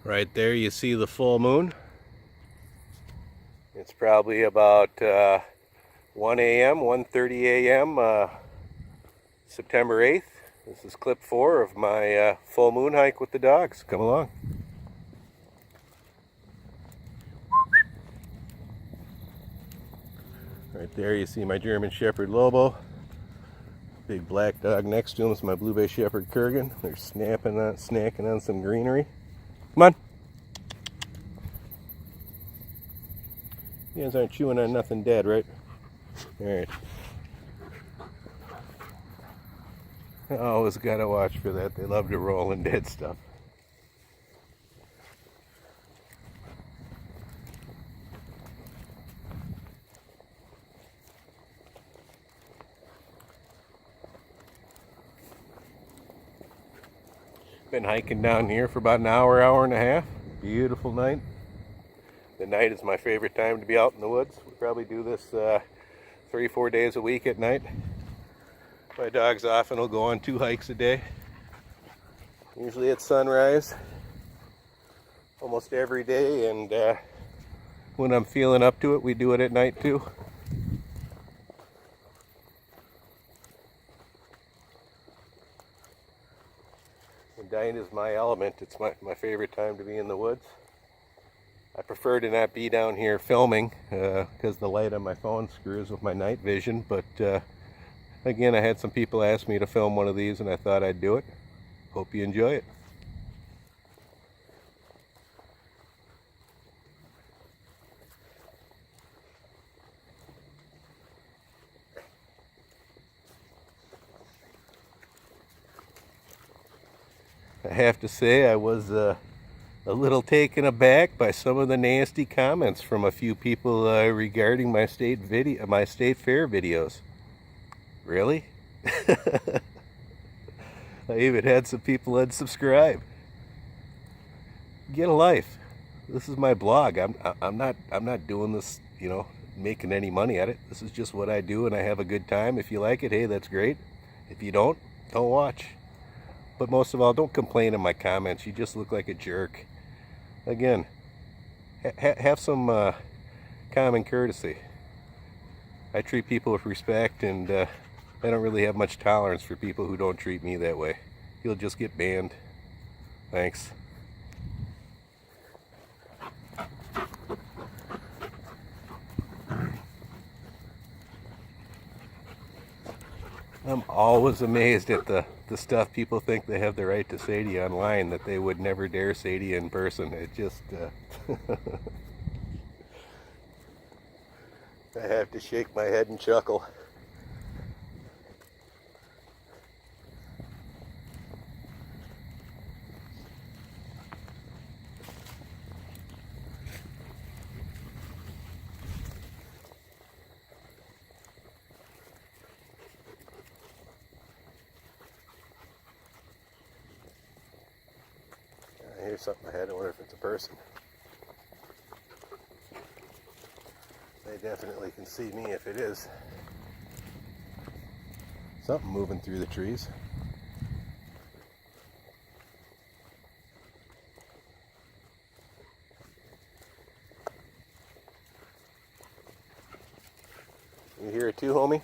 Right there you see the full moon. It's probably about 1 a.m., 1:30 a.m. September 8th. This is clip 4 of my full moon hike with the dogs. Come along. Right there you see my German Shepherd Lobo. Big black dog next to him is my Blue Bay Shepherd Kurgan. They're snacking on some greenery. Come on. You guys aren't chewing on nothing dead, right? Alright. I always gotta watch for that. They love to roll in dead stuff. Been hiking down here for about an hour, hour and a half. Beautiful night. The night is my favorite time to be out in the woods. We probably do this 3-4 days a week at night. My dogs often will go on 2 hikes a day. Usually at sunrise, almost every day, and when I'm feeling up to it, we do it at night too. And night is my element. It's my favorite time to be in the woods. I prefer to not be down here filming because the light on my phone screws with my night vision, but again, I had some people ask me to film one of these and I thought I'd do it. Hope you enjoy it. I have to say I was a little taken aback by some of the nasty comments from a few people regarding my state fair videos. Really? I even had some people unsubscribe. Get a life. This is my blog. I'm not doing this, making any money at it. This is just what I do, and I have a good time. If you like it, hey, that's great. If you don't watch. But most of all, don't complain in my comments. You just look like a jerk. Again, have some common courtesy. I treat people with respect, and I don't really have much tolerance for people who don't treat me that way. You'll just get banned. Thanks. I'm always amazed at the stuff people think they have the right to say to you online that they would never dare say to you in person. It just I have to shake my head and chuckle. Here's something ahead. I wonder if it's a person. They definitely can see me if it is. Something moving through the trees. You hear it too, homie?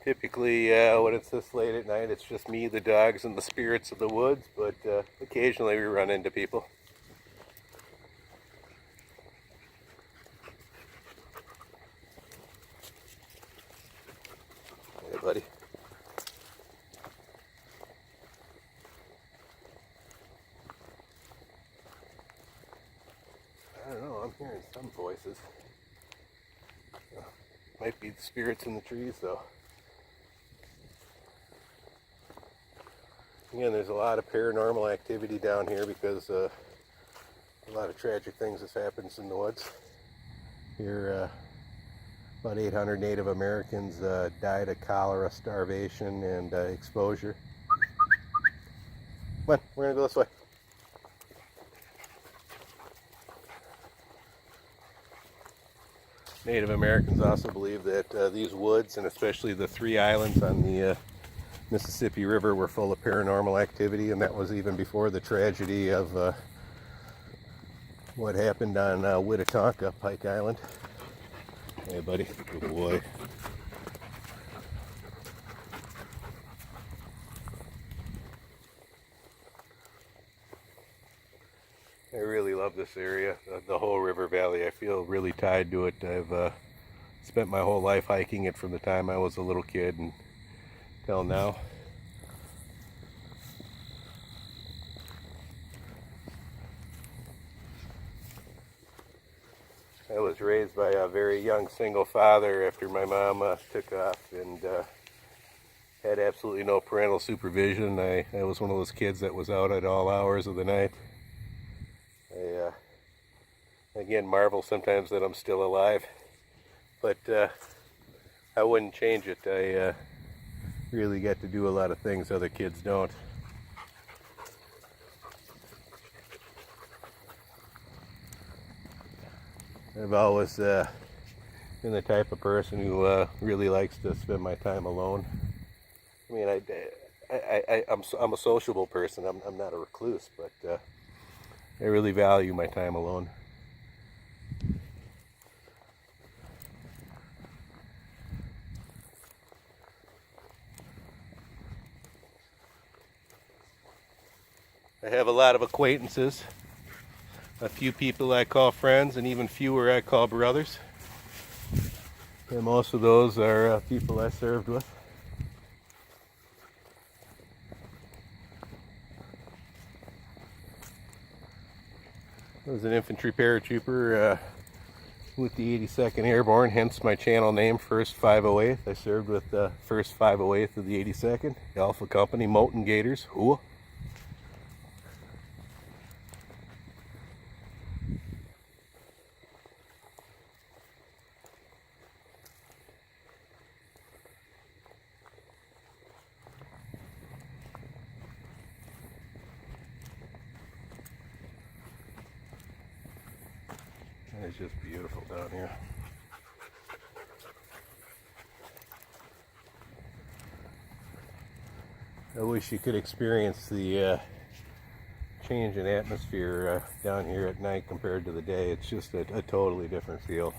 Typically, when it's this late at night, it's just me, the dogs, and the spirits of the woods, but occasionally we run into people. Hey, buddy. I don't know, I'm hearing some voices. Might be the spirits in the trees, though. Again, there's a lot of paranormal activity down here because a lot of tragic things has happened in the woods. Here, about 800 Native Americans died of cholera, starvation, and exposure. Come on, we're gonna go this way. Native Americans also believe that these woods, and especially the 3 islands on the Mississippi River, were full of paranormal activity, and that was even before the tragedy of what happened on Whitatonka, Pike Island. Hey buddy, good boy. I really love this area, the whole river valley. I feel really tied to it. I've spent my whole life hiking it from the time I was a little kid until now. I was raised by a very young single father after my mom took off, and had absolutely no parental supervision. I was one of those kids that was out at all hours of the night. I again marvel sometimes that I'm still alive, but I wouldn't change it. I really get to do a lot of things other kids don't. I've always been the type of person who really likes to spend my time alone. I mean, I'm a sociable person. I'm not a recluse, but I really value my time alone. I have a lot of acquaintances, a few people I call friends, and even fewer I call brothers. And most of those are people I served with. I was an infantry paratrooper with the 82nd Airborne, hence my channel name, 1st 508th. I served with the 1st 508th of the 82nd, Alpha Company, Molten Gators. Hooah! It's just beautiful down here. I wish you could experience the change in atmosphere down here at night compared to the day. It's just a totally different feel.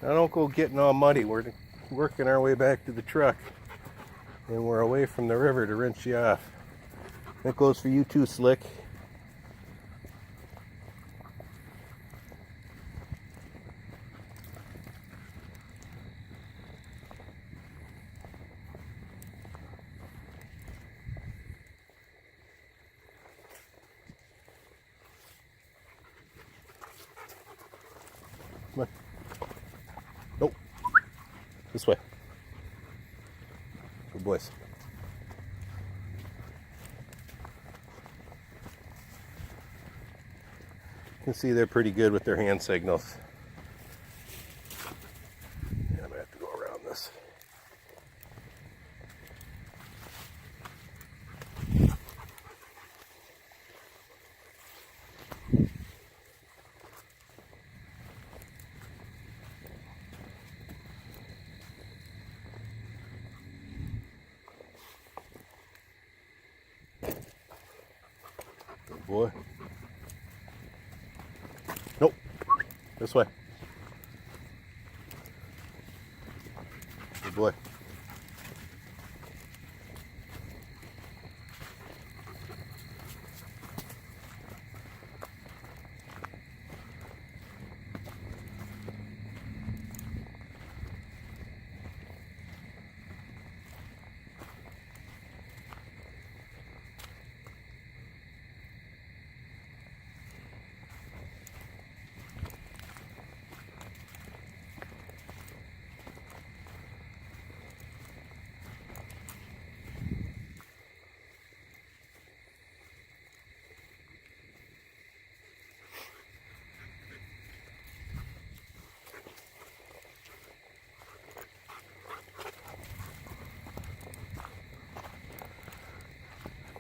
Now don't go getting all muddy. We're working our way back to the truck, and we're away from the river to rinse you off. That goes for you too, Slick. Come on. Nope. This way. Good boys. You can see they're pretty good with their hand signals. Yeah, I'm gonna have to go around this. Good boy. Nope. This way. Good boy.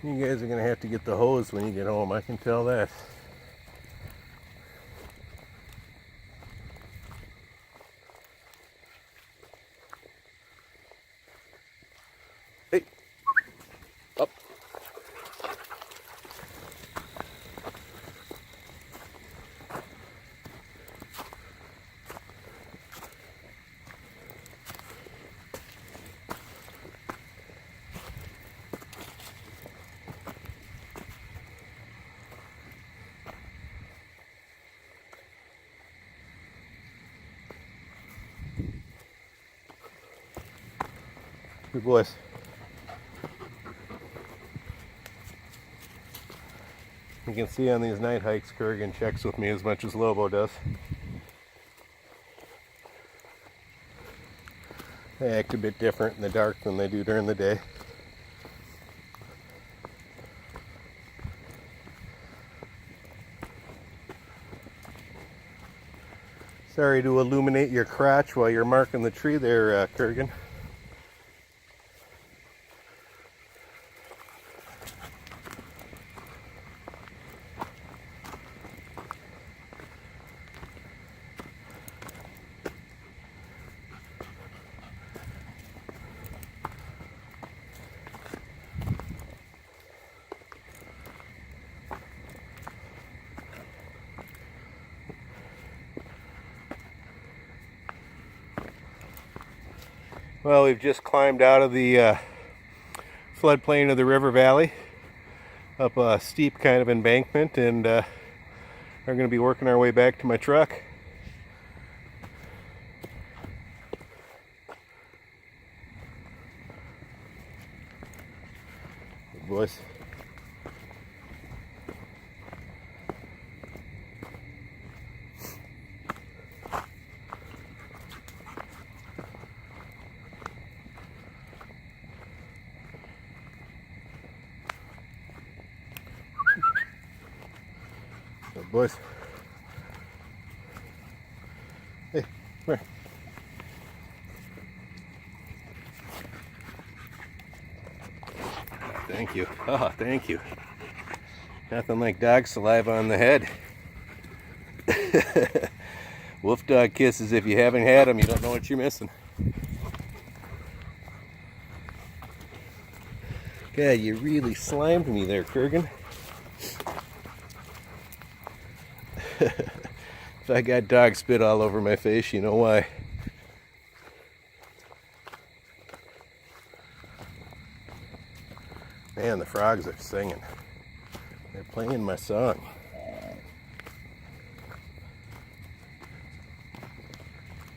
You guys are going to have to get the hose when you get home, I can tell that. Hey! Up! Good boys. You can see on these night hikes, Kurgan checks with me as much as Lobo does. They act a bit different in the dark than they do during the day. Sorry to illuminate your crotch while you're marking the tree there, Kurgan. Well, we've just climbed out of the floodplain of the river valley, up a steep kind of embankment, and are going to be working our way back to my truck. Good boys. Good boys. Hey, come here. Thank you. Oh, thank you. Nothing like dog saliva on the head. Wolf dog kisses. If you haven't had them, you don't know what you're missing. God, you really slimed me there, Kurgan. If I got dog spit all over my face, you know why. Man, the frogs are singing. They're playing my song.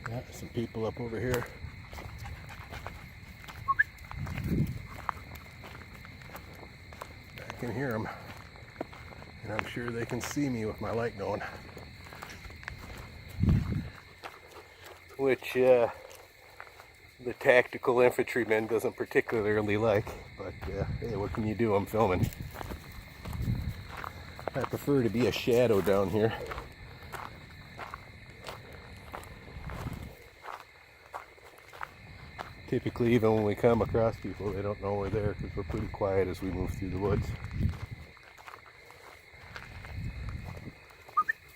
Yeah, some people up over here. I can hear them. And I'm sure they can see me with my light going. Which the tactical infantryman doesn't particularly like. But hey, what can you do? I'm filming. I prefer to be a shadow down here. Typically, even when we come across people, they don't know we're there because we're pretty quiet as we move through the woods.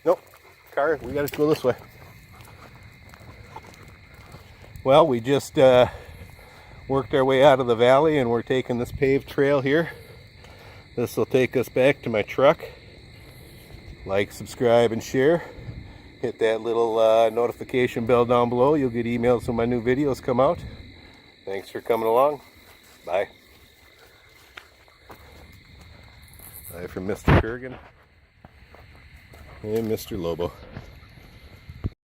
Nope, car, we gotta go this way. Well, we just worked our way out of the valley and we're taking this paved trail here. This will take us back to my truck. Like, subscribe, and share. Hit that little notification bell down below. You'll get emails when my new videos come out. Thanks for coming along. Bye. Bye from Mr. Kurgan and Mr. Lobo.